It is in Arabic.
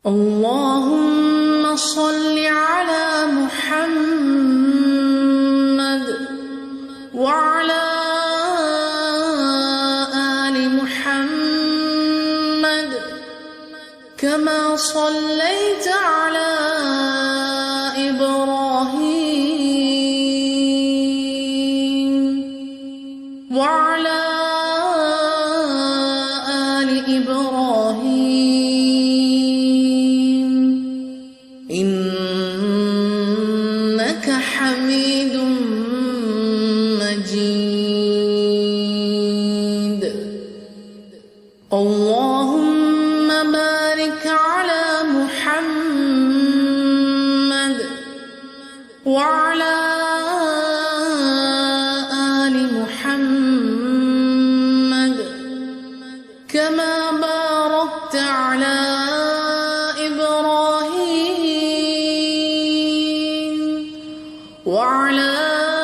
اللهم صل على محمد وعلى آل محمد كما صليت على إبراهيم وعلى آل إبراهيم إنك حميد مجيد. اللهم بارك على محمد وعلى آل محمد كما باركت على إبراهيم وعلى